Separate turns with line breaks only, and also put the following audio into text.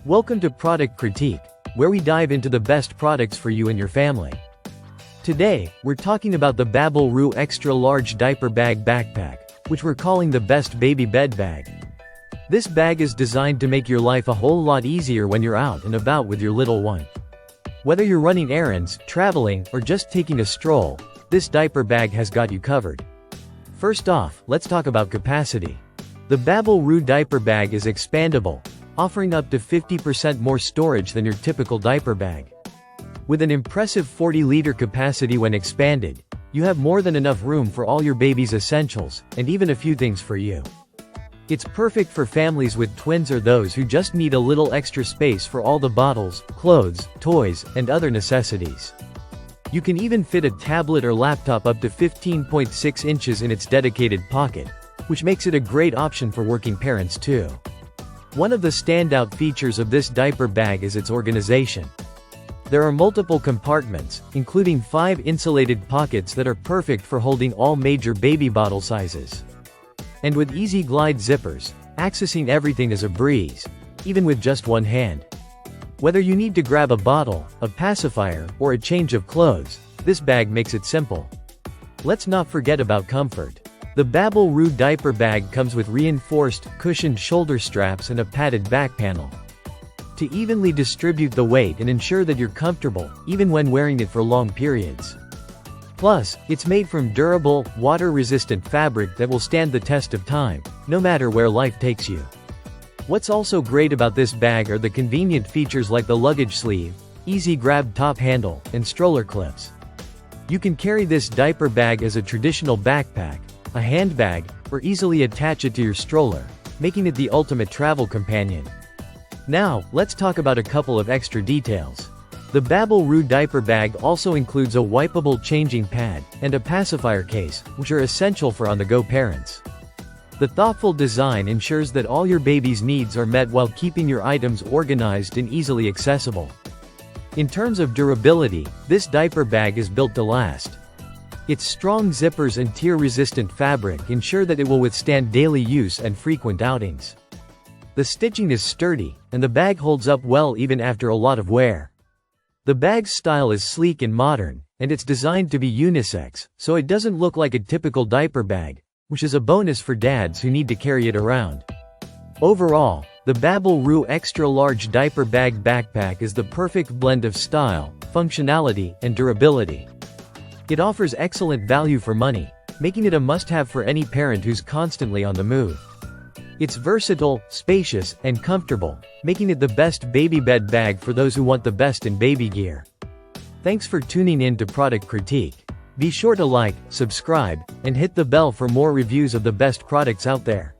Welcome to Product Critique, where we dive into the best products for you and your family. Today, we're talking about the BabbleRoo Extra Large Diaper Bag Backpack, which we're calling the best baby bed bag. This bag is designed to make your life a whole lot easier when you're out and about with your little one. Whether you're running errands, traveling, or just taking a stroll, this diaper bag has got you covered. First off, let's talk about capacity. The BabbleRoo diaper bag is expandable, offering up to 50% more storage than your typical diaper bag. With an impressive 40-liter capacity when expanded, you have more than enough room for all your baby's essentials, and even a few things for you. It's perfect for families with twins or those who just need a little extra space for all the bottles, clothes, toys, and other necessities. You can even fit a tablet or laptop up to 15.6 inches in its dedicated pocket, which makes it a great option for working parents too. One of the standout features of this diaper bag is its organization. There are multiple compartments, including 5 insulated pockets that are perfect for holding all major baby bottle sizes. And with easy glide zippers, accessing everything is a breeze, even with just one hand. Whether you need to grab a bottle, a pacifier, or a change of clothes, this bag makes it simple. Let's not forget about comfort. The BabbleRoo diaper bag comes with reinforced, cushioned shoulder straps and a padded back panel to evenly distribute the weight and ensure that you're comfortable, even when wearing it for long periods. Plus, it's made from durable, water-resistant fabric that will stand the test of time, no matter where life takes you. What's also great about this bag are the convenient features like the luggage sleeve, easy grab top handle, and stroller clips. You can carry this diaper bag as a traditional backpack, a handbag, or easily attach it to your stroller, making it the ultimate travel companion. Now, let's talk about a couple of extra details. The BabbleRoo diaper bag also includes a wipeable changing pad and a pacifier case, which are essential for on-the-go parents. The thoughtful design ensures that all your baby's needs are met while keeping your items organized and easily accessible. In terms of durability, this diaper bag is built to last. Its strong zippers and tear-resistant fabric ensure that it will withstand daily use and frequent outings. The stitching is sturdy, and the bag holds up well even after a lot of wear. The bag's style is sleek and modern, and it's designed to be unisex, so it doesn't look like a typical diaper bag, which is a bonus for dads who need to carry it around. Overall, the BabbleRoo Extra Large Diaper Bag Backpack is the perfect blend of style, functionality, and durability. It offers excellent value for money, making it a must-have for any parent who's constantly on the move. It's versatile, spacious, and comfortable, making it the best baby bed bag for those who want the best in baby gear. Thanks for tuning in to Product Critique. Be sure to like, subscribe, and hit the bell for more reviews of the best products out there.